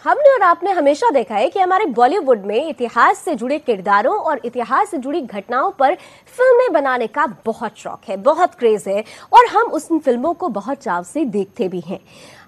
हमने और आपने हमेशा देखा है कि हमारे बॉलीवुड में इतिहास से जुड़े किरदारों और इतिहास से जुड़ी घटनाओं पर फिल्में बनाने का बहुत शौक है, बहुत क्रेज है और हम उन फिल्मों को बहुत चाव से देखते भी हैं।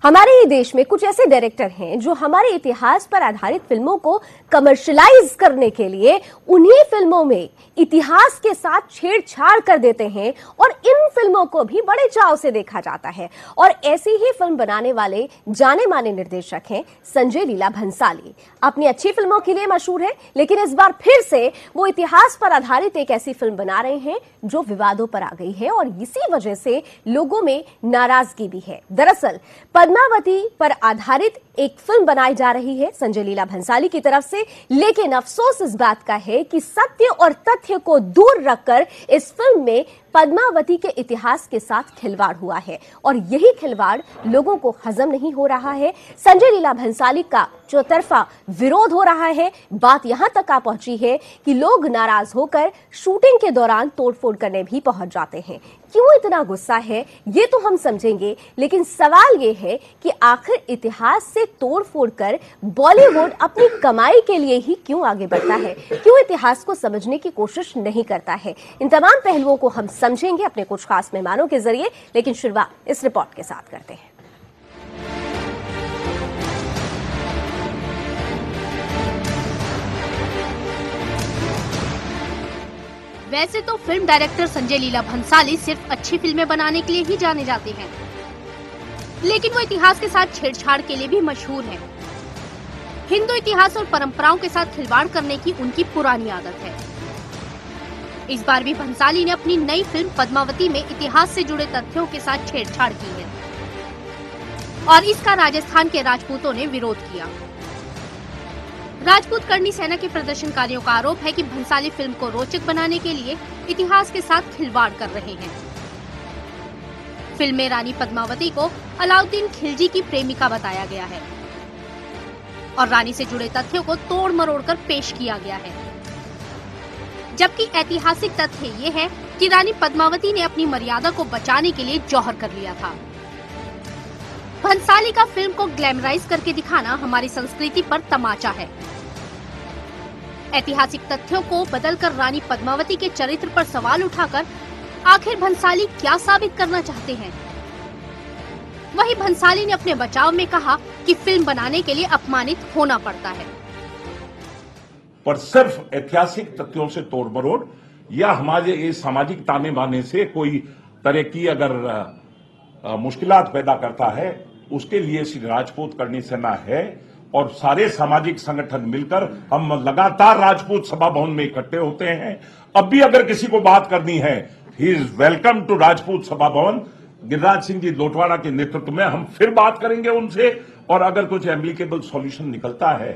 हमारे ही देश में कुछ ऐसे डायरेक्टर हैं जो हमारे इतिहास पर आधारित फिल्मों को कमर्शियलाइज करने के लिए उन्हीं फिल्मों में इतिहास के साथ छेड़छाड़ कर देते हैं और इन फिल्मों को भी बड़े चाव से देखा जाता है। और ऐसी ही फिल्म बनाने वाले जाने माने निर्देशक हैं संजय लीला भंसाली। अपनी अच्छी फिल्मों के लिए मशहूर है, लेकिन इस बार फिर से वो इतिहास पर आधारित एक ऐसी फिल्म बना रहे हैं जो विवादों पर आ गई है और इसी वजह से लोगों में नाराजगी भी है। दरअसल पद्मावती पर आधारित एक फिल्म बनाई जा रही है संजय लीला भंसाली की तरफ से, लेकिन अफसोस इस बात का है कि सत्य और तथ्य को दूर रखकर इस फिल्म में पद्मावती के इतिहास के साथ खिलवाड़ हुआ है और यही खिलवाड़ लोगों को हजम नहीं हो रहा है। संजय लीला भंसाली का चौतरफा विरोध हो रहा है। बात यहां तक आ पहुंची है कि लोग नाराज होकर शूटिंग के दौरान तोड़फोड़ करने भी पहुंच जाते हैं। क्यों इतना गुस्सा है ये तो हम समझेंगे, लेकिन सवाल ये है कि आखिर इतिहास से तोड़फोड़ कर बॉलीवुड अपनी कमाई के लिए ही क्यों आगे बढ़ता है, क्यों इतिहास को समझने की कोशिश नहीं करता है। इन तमाम पहलुओं को हम समझेंगे अपने कुछ खास मेहमानों के जरिए, लेकिन शुरुआत इस रिपोर्ट के साथ करते हैं। वैसे तो फिल्म डायरेक्टर संजय लीला भंसाली सिर्फ अच्छी फिल्में बनाने के लिए ही जाने जाते हैं, लेकिन वो इतिहास के साथ छेड़छाड़ के लिए भी मशहूर हैं। हिंदू इतिहास और परंपराओं के साथ खिलवाड़ करने की उनकी पुरानी आदत है। इस बार भी भंसाली ने अपनी नई फिल्म पद्मावती में इतिहास से जुड़े तथ्यों के साथ छेड़छाड़ की है और इसका राजस्थान के राजपूतों ने विरोध किया। राजपूत करनी सेना के प्रदर्शनकारियों का आरोप है कि भंसाली फिल्म को रोचक बनाने के लिए इतिहास के साथ खिलवाड़ कर रहे हैं। फिल्म में रानी पद्मावती को अलाउद्दीन खिलजी की प्रेमिका बताया गया है और रानी से जुड़े तथ्यों को तोड़ मरोड़ कर पेश किया गया है, जबकि ऐतिहासिक तथ्य ये है कि रानी पद्मावती ने अपनी मर्यादा को बचाने के लिए जौहर कर लिया था। भंसाली का फिल्म को ग्लैमराइज करके दिखाना हमारी संस्कृति पर तमाचा है। ऐतिहासिक तथ्यों को बदलकर रानी पद्मावती के चरित्र पर सवाल उठाकर आखिर भंसाली क्या साबित करना चाहते हैं। वहीं भंसाली ने अपने बचाव में कहा कि फिल्म बनाने के लिए अपमानित होना पड़ता है, पर सिर्फ ऐतिहासिक तथ्यों से तोड़ मरोड़ या हमारे ये सामाजिक ताने बाने से कोई तरह की अगर मुश्किलात पैदा करता है, उसके लिए श्री राजपूत करनी सेना है और सारे सामाजिक संगठन मिलकर हम लगातार राजपूत सभा भवन में इकट्ठे होते हैं। अब भी अगर किसी को बात करनी है, he is welcome to Rajput Sabha Bhawan. Giriraj Singh ji Lotwada के नेतृत्व में हम फिर बात करेंगे उनसे और अगर कुछ एप्लीकेबल सॉल्यूशन निकलता है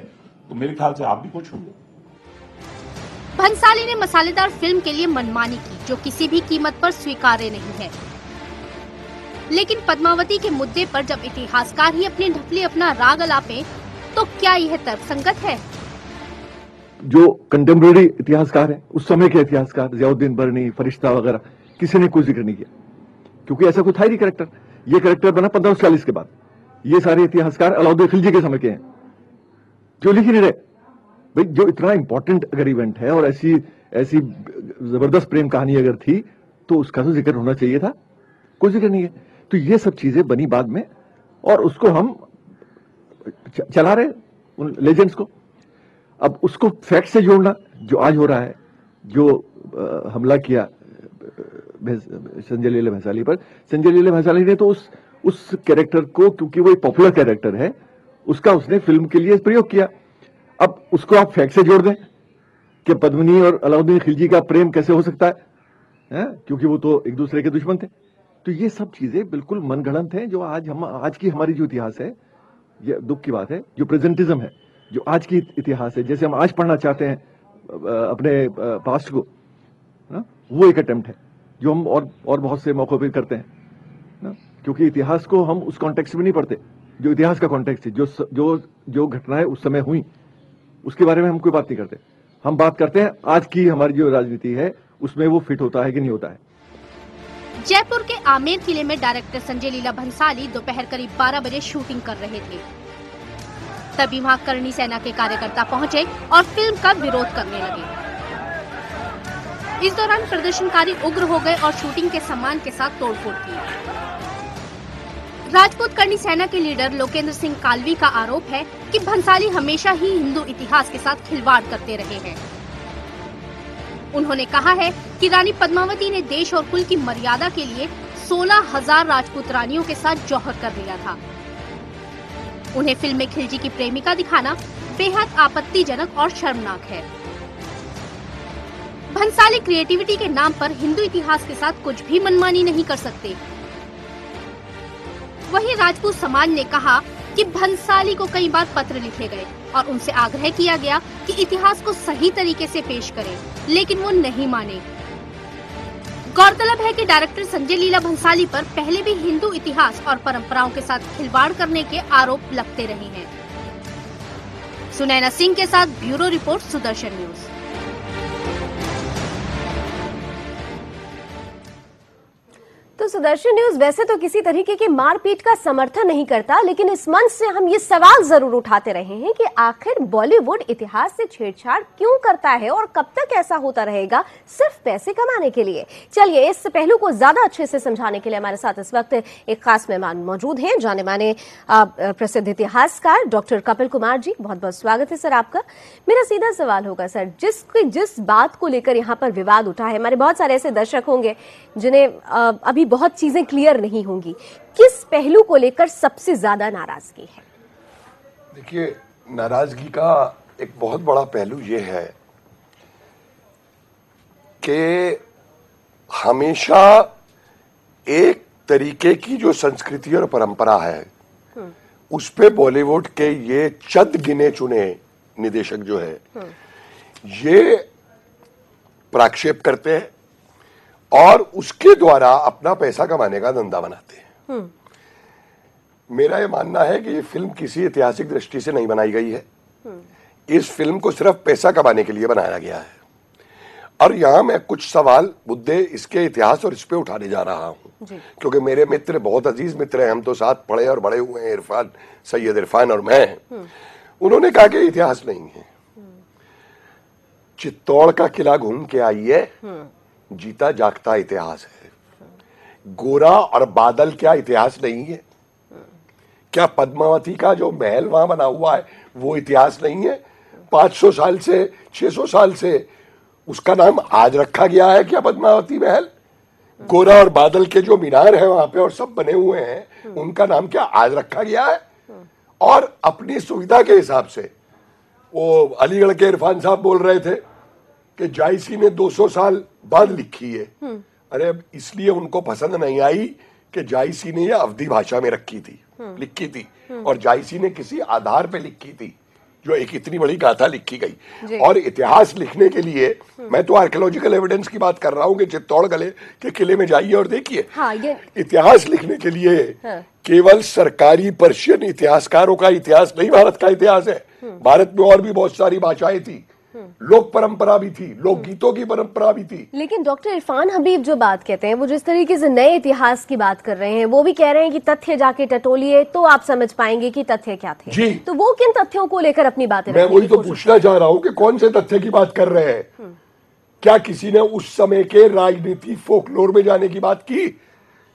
तो मेरे ख्याल से आप भी कुछ होंगे। भंसाली ने मसालेदार फिल्म के लिए मनमानी की जो किसी भी कीमत पर स्वीकार्य नहीं है, लेकिन पद्मावती के मुद्दे पर जब इतिहासकार ही अपनी ढपली अपना राग अलापे तो क्या यह तर्कसंगत है? जो कंटेम्प्रेरी इतिहासकार है, उस समय के इतिहासकार जियाउद्दीन बरनी, फरिश्ता वगैरह, किसी ने कोई जिक्र नहीं किया क्योंकि ऐसा कोई था ही नहीं कैरेक्टर। ये कैरेक्टर बना 1540 के बाद। ये सारे इतिहासकार अलाउद्दीन खिलजी के समय के हैं जो लिख ही नहीं रहे। भाई जो इतना इंपॉर्टेंट अगर इवेंट है और ऐसी जबरदस्त प्रेम कहानी अगर थी तो उसका तो जिक्र होना चाहिए था, कोई जिक्र नहीं है। तो ये सब चीजें बनी बाद में और उसको हम चला रहे उन लेजेंड्स को। अब उसको फैक्ट से जोड़ना जो आज हो रहा है, जो हमला किया संजय लीला भंसाली पर, संजय लीला भंसाली ने तो उस कैरेक्टर को, क्योंकि वो एक पॉपुलर कैरेक्टर है, उसका उसने फिल्म के लिए प्रयोग किया। अब उसको आप फैक्ट से जोड़ दें कि पद्मिनी और अलाउद्दीन खिलजी का प्रेम कैसे हो सकता है, क्योंकि वो तो एक दूसरे के दुश्मन थे। तो ये सब चीजें बिल्कुल मनगढ़ंत हैं जो आज की हमारी जो इतिहास है, ये दुख की बात है, जो प्रेजेंटिज्म है, जो आज की इतिहास है, जैसे हम आज पढ़ना चाहते हैं अपने पास्ट को ना, वो एक अटेम्प्ट है जो हम और बहुत से मौकों पर करते हैं ना, क्योंकि इतिहास को हम उस कॉन्टेक्स्ट में नहीं पढ़ते जो इतिहास का कॉन्टेक्स्ट है, जो घटनाएं उस समय हुई उसके बारे में हम कोई बात नहीं करते। हम बात करते हैं आज की हमारी जो राजनीति है उसमें वो फिट होता है कि नहीं होता है। जयपुर के आमेर किले में डायरेक्टर संजय लीला भंसाली दोपहर करीब 12 बजे शूटिंग कर रहे थे। तभी वहां करणी सेना के कार्यकर्ता पहुंचे और फिल्म का विरोध करने लगे। इस दौरान प्रदर्शनकारी उग्र हो गए और शूटिंग के सामान के साथ तोड़फोड़ की। राजपूत करणी सेना के लीडर लोकेंद्र सिंह कालवी का आरोप है कि भंसाली हमेशा ही हिंदू इतिहास के साथ खिलवाड़ करते रहे हैं। उन्होंने कहा है कि रानी पद्मावती ने देश और कुल की मर्यादा के लिए 16,000 राजपूत रानियों के साथ जौहर कर लिया था। उन्हें फिल्म में खिलजी की प्रेमिका दिखाना बेहद आपत्तिजनक और शर्मनाक है। भंसाली क्रिएटिविटी के नाम पर हिंदू इतिहास के साथ कुछ भी मनमानी नहीं कर सकते। वहीं राजपूत समाज ने कहा कि भंसाली को कई बार पत्र लिखे गए और उनसे आग्रह किया गया कि इतिहास को सही तरीके से पेश करें, लेकिन वो नहीं माने। गौरतलब है कि डायरेक्टर संजय लीला भंसाली पर पहले भी हिंदू इतिहास और परंपराओं के साथ खिलवाड़ करने के आरोप लगते रहे हैं। सुनैना सिंह के साथ ब्यूरो रिपोर्ट, सुदर्शन न्यूज। तो सुदर्शन न्यूज वैसे तो किसी तरीके की मारपीट का समर्थन नहीं करता, लेकिन इस मंच से हम ये सवाल जरूर उठाते रहे हैं कि आखिर बॉलीवुड इतिहास से छेड़छाड़ क्यों करता है और कब तक ऐसा होता रहेगा सिर्फ पैसे कमाने के लिए। चलिए, इस पहलू को ज्यादा अच्छे से समझाने के लिए हमारे साथ इस वक्त एक खास मेहमान मौजूद हैं, जाने माने प्रसिद्ध इतिहासकार डॉक्टर कपिल कुमार जी। बहुत बहुत स्वागत है सर आपका। मेरा सीधा सवाल होगा सर, जिस बात को लेकर यहाँ पर विवाद उठा है, हमारे बहुत सारे ऐसे दर्शक होंगे जिन्हें अभी बहुत चीजें क्लियर नहीं होंगी, किस पहलू को लेकर सबसे ज्यादा नाराजगी है? देखिए, नाराजगी का एक बहुत बड़ा पहलू ये है कि हमेशा एक तरीके की जो संस्कृति और परंपरा है उस पे बॉलीवुड के ये चंद गिने चुने निदेशक जो है ये प्रक्षेप करते हैं और उसके द्वारा अपना पैसा कमाने का धंधा बनाते हैं। मेरा ये मानना है कि ये फिल्म किसी ऐतिहासिक दृष्टि से नहीं बनाई गई है। इस फिल्म को सिर्फ पैसा कमाने के लिए बनाया गया है। और यहां मैं कुछ सवाल मुद्दे इसके इतिहास और इस पे उठाने जा रहा हूं, क्योंकि मेरे मित्र बहुत अजीज मित्र हैं, हम तो साथ पढ़े और बड़े हुए हैं, इरफान, सैयद इरफान और मैं। उन्होंने कहा कि इतिहास नहीं है। चित्तौड़ का किला घूम के आइए, जीता जागता इतिहास है। गोरा और बादल क्या इतिहास नहीं है? क्या पद्मावती का जो महल वहां बना हुआ है वो इतिहास नहीं है? 500 साल से 600 साल से उसका नाम आज रखा गया है क्या पद्मावती महल? गोरा और बादल के जो मीनार है वहां पे और सब बने हुए हैं उनका नाम क्या आज रखा गया है? और अपनी सुविधा के हिसाब से वो अलीगढ़ के इरफान साहब बोल रहे थे कि जायसी ने 200 साल बाद लिखी है। अरे इसलिए उनको पसंद नहीं आई कि जायसी ने यह अवधी भाषा में लिखी थी और जायसी ने किसी आधार पे लिखी थी, जो एक इतनी बड़ी गाथा लिखी गई। और इतिहास लिखने के लिए मैं तो आर्कियोलॉजिकल एविडेंस की बात कर रहा हूं कि चित्तौड़ के किले में जाइए और देखिए। इतिहास लिखने के लिए केवल सरकारी पर्शियन इतिहासकारों का इतिहास नहीं भारत का इतिहास है। भारत में और भी बहुत सारी भाषाएं थी, लोक परंपरा भी थी, लोक गीतों की परंपरा भी थी। लेकिन डॉक्टर इरफान हबीब जो बात कहते हैं, वो जिस तरीके से नए इतिहास की बात कर रहे हैं, वो भी कह रहे हैं कि तथ्य जाके टटोलिए तो आप समझ पाएंगे कि तथ्य क्या थे। जी। तो वो किन तथ्यों को लेकर अपनी बातें मैं वही तो पूछना चाह रहा हूं कि कौन से तथ्य की बात कर रहे हैं? क्या किसी ने उस समय के राजनीति फोकलोर में जाने की बात की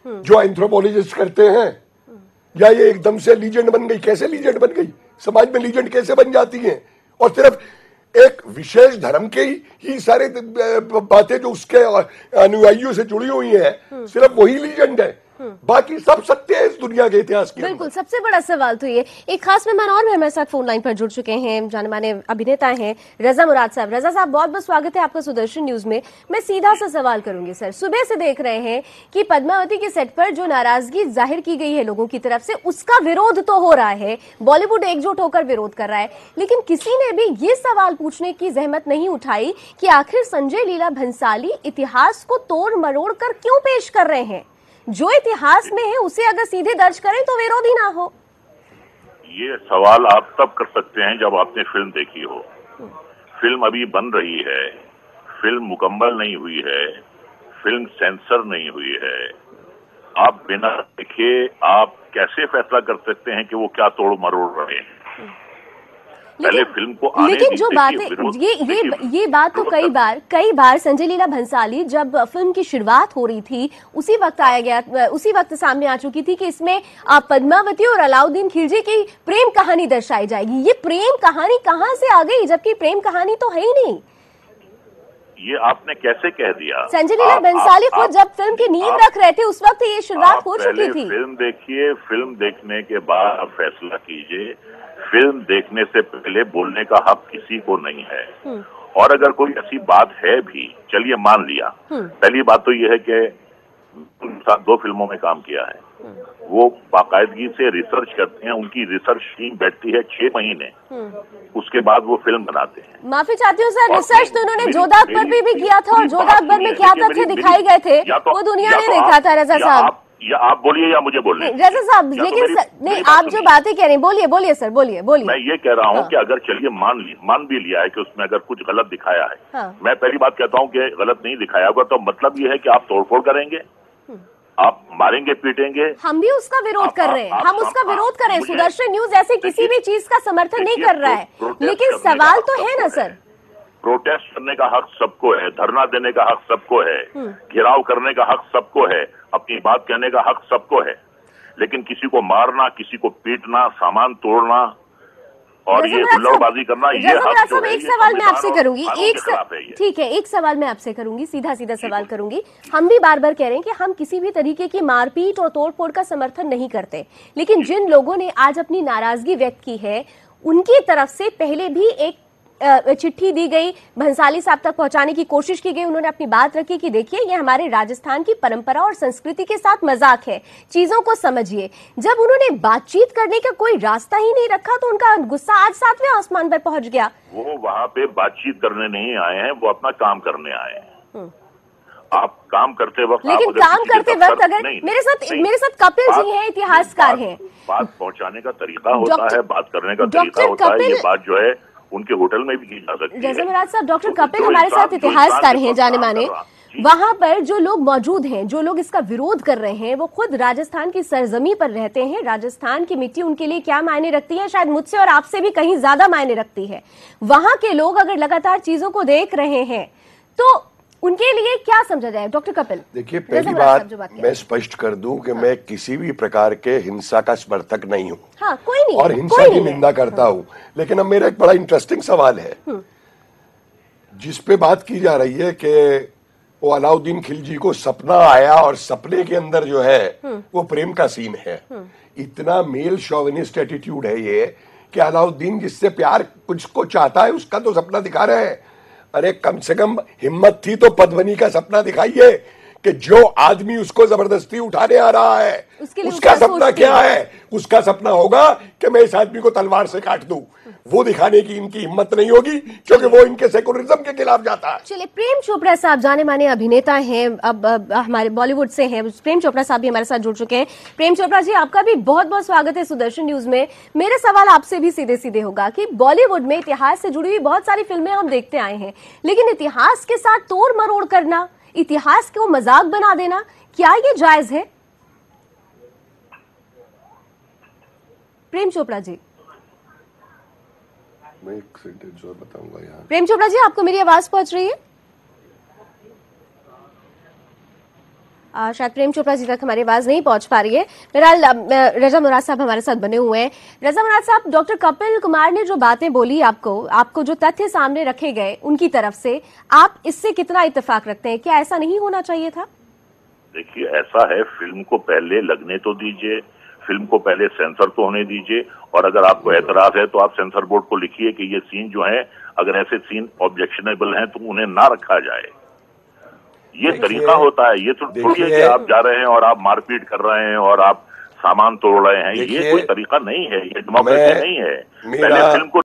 जो एंथ्रोपोलॉजिस्ट करते हैं, या ये एकदम से लीजेंड बन गई? कैसे लीजेंड बन गई? समाज में लीजेंड कैसे बन जाती है? और सिर्फ एक विशेष धर्म के ही सारे बातें जो उसके अनुयायियों से जुड़ी हुई हैं, सिर्फ वही लीजेंड है, बाकी सब सत्य है इस दुनिया के इतिहास के। बिल्कुल, सबसे बड़ा सवाल तो ये। एक खास मेहमान और हमारे साथ फोन लाइन पर जुड़ चुके हैं, जाने माने अभिनेता हैं रजा मुराद साहब। रजा साहब, बहुत बहुत स्वागत है आपका सुदर्शन न्यूज में। मैं सीधा सा सवाल करूंगी सर, सुबह से देख रहे हैं कि पद्मावती के सेट पर जो नाराजगी जाहिर की गई है लोगों की तरफ से, उसका विरोध तो हो रहा है, बॉलीवुड एकजुट होकर विरोध कर रहा है, लेकिन किसी ने भी ये सवाल पूछने की जहमत नहीं उठाई कि आखिर संजय लीला भंसाली इतिहास को तोड़ मरोड़ कर क्यों पेश कर रहे हैं? जो इतिहास में है उसे अगर सीधे दर्ज करें तो विरोध ही ना हो। ये सवाल आप तब कर सकते हैं जब आपने फिल्म देखी हो। फिल्म अभी बन रही है, फिल्म मुकम्मल नहीं हुई है, फिल्म सेंसर नहीं हुई है। आप बिना देखे आप कैसे फैसला कर सकते हैं कि वो क्या तोड़ मरोड़ रहे हैं? पहले फिल्म को आने लेकिन जो बात है ये बात तो कई बार संजय लीला भंसाली जब फिल्म की शुरुआत हो रही थी उसी वक्त सामने आ चुकी थी कि इसमें पद्मावती और अलाउद्दीन खिलजी की प्रेम कहानी दर्शाई जाएगी। ये प्रेम कहानी कहां से आ गई, जबकि प्रेम कहानी तो है ही नहीं। ये आपने कैसे कह दिया? संजय लीला भंसाली खुद जब फिल्म की नींव रख रहे थे उस वक्त ये शुरुआत हो चुकी थी। फिल्म देखिए, फिल्म देखने के बाद आप फैसला कीजिए। फिल्म देखने से पहले बोलने का हक किसी को नहीं है। और अगर कोई ऐसी बात है भी, चलिए मान लिया, पहली बात तो ये है कि 2 फिल्मों में काम किया है, वो बाकायदगी से रिसर्च करते हैं, उनकी रिसर्च टीम बैठती है 6 महीने, उसके बाद वो फिल्म बनाते हैं। माफी चाहती हूँ सर, रिसर्च तो उन्होंने जोधा अकबर भी किया था, और जोधा अकबर में क्या तथ्य दिखाए गए थे वो दुनिया ने देखा था। रजा साहब, या आप बोलिए या मुझे बोलने। रजा साहब, लेकिन नहीं, आप जो बातें कह रहे हैं, बोलिए सर, बोलिए। मैं ये कह रहा हूँ कि अगर चलिए मान भी लिया है कि उसमें अगर कुछ गलत दिखाया है, मैं पहली बात कहता हूँ कि गलत नहीं दिखाया होगा तो मतलब ये है कि आप तोड़फोड़ करेंगे, आप मारेंगे पीटेंगे। हम भी उसका विरोध कर रहे हैं, हम उसका विरोध कर रहे हैं। सुदर्शन न्यूज ऐसे किसी भी चीज का समर्थन नहीं कर रहा है, लेकिन सवाल तो है ना सर। प्रोटेस्ट करने का हक सबको है, धरना देने का हक सबको है, घेराव करने का हक सबको है, अपनी बात कहने का हक सबको है, लेकिन किसी को मारना, किसी को पीटना, सामान तोड़ना और ये हुल्लड़बाजी करना, ये हक जो है, एक सवाल मैं आपसे करूंगी, ठीक है, एक सवाल मैं आपसे करूंगी, सीधा सवाल करूंगी। हम भी बार बार कह रहे हैं कि हम किसी भी तरीके की मारपीट और तोड़फोड़ का समर्थन नहीं करते, लेकिन जिन लोगों ने आज अपनी नाराजगी व्यक्त की है उनकी तरफ से पहले भी एक चिट्ठी दी गई, भंसाली साहब तक पहुंचाने की कोशिश की गई। उन्होंने अपनी बात रखी कि देखिए ये हमारे राजस्थान की परंपरा और संस्कृति के साथ मजाक है, चीजों को समझिए। जब उन्होंने बातचीत करने का कोई रास्ता ही नहीं रखा तो उनका गुस्सा आज 7वें आसमान पर पहुंच गया। वो वहां पे बातचीत करने नहीं आए हैं, वो अपना काम करने आए हैं। आप काम करते वक्त, लेकिन काम करते वक्त अगर मेरे साथ कपिल जी हैं, इतिहासकार हैं, बात पहुंचाने का तरीका होता है, बात करने का तरीका होता है। ये बात जो है उनके होटल में भी की जा सकती है। जैसे साहब, डॉक्टर कपिल हमारे साथ इतिहासकार हैं जाने माने, वहां पर जो लोग मौजूद हैं, जो लोग इसका विरोध कर रहे हैं, वो खुद राजस्थान की सरजमी पर रहते हैं। राजस्थान की मिट्टी उनके लिए क्या मायने रखती है, शायद मुझसे और आपसे भी कहीं ज्यादा मायने रखती है। वहां के लोग अगर लगातार चीजों को देख रहे हैं तो उनके लिए क्या समझा जाए? डॉक्टर कपिल, देखिए, पहली बात मैं स्पष्ट कर दूं कि मैं किसी भी प्रकार के हिंसा का समर्थक नहीं हूं। हाँ, कोई नहीं, और हिंसा की निंदा करता हूं। लेकिन अब मेरा एक बड़ा इंटरेस्टिंग सवाल है जिस पे बात की जा रही है कि वो अलाउद्दीन खिलजी को सपना आया और सपने के अंदर जो है वो प्रेम का सीन है। इतना मेल शोविनिस्ट एटीट्यूड है ये कि अलाउद्दीन जिससे प्यार कुछ को चाहता है उसका तो सपना दिखा रहे हैं। अरे कम से कम हिम्मत थी तो पद्मिनी का सपना दिखाइए कि जो आदमी उसको जबरदस्ती उठाने आ रहा है उसका सपना क्या है। उसका सपना होगा कि मैं इस आदमी को तलवार से काट दूं। वो दिखाने की इनकी हिम्मत नहीं होगी क्योंकि वो इनके सेकुलरिज्म के खिलाफ जाता है। चलिए, प्रेम चोपड़ा साहब जाने माने अभिनेता हैं, अब हमारे बॉलीवुड से हैं। प्रेम चोपड़ा साहब भी हमारे साथ जुड़ चुके हैं। प्रेम चोपड़ा जी, आपका भी बहुत बहुत स्वागत है सुदर्शन न्यूज में। मेरा सवाल आपसे भी सीधे सीधे होगा कि बॉलीवुड में इतिहास से जुड़ी हुई बहुत सारी फिल्में हम देखते आए हैं, लेकिन इतिहास के साथ तोड़ मरोड़ करना, इतिहास को मजाक बना देना, क्या ये जायज है? प्रेम चोपड़ा जी, मैं एक सेंटेंस और बताऊंगा यहाँ। प्रेम चोपड़ा जी, आपको मेरी आवाज पहुंच रही है? शायद प्रेम चोपड़ा जी तक हमारी आवाज नहीं पहुंच पा रही है। बहरहाल रजा मुराद साहब हमारे साथ बने हुए हैं। रजा मुराद साहब, डॉक्टर कपिल कुमार ने जो बातें बोली, आपको जो तथ्य सामने रखे गए उनकी तरफ से, आप इससे कितना इत्तेफाक रखते हैं? क्या ऐसा नहीं होना चाहिए था? देखिए, ऐसा है, फिल्म को पहले लगने तो दीजिए, फिल्म को पहले सेंसर तो होने दीजिए, और अगर आपको एतराज है तो आप सेंसर बोर्ड को लिखिए कि ये सीन जो है, अगर ऐसे सीन ऑब्जेक्शनेबल हैं तो उन्हें ना रखा जाए। ये तरीका होता है। ये तो थोड़ी है कि आप जा रहे हैं और आप मारपीट कर रहे हैं और आप सामान तोड़ रहे हैं। ये कोई तरीका नहीं है, ये डेमोक्रेसी नहीं है। पहले फिल्म को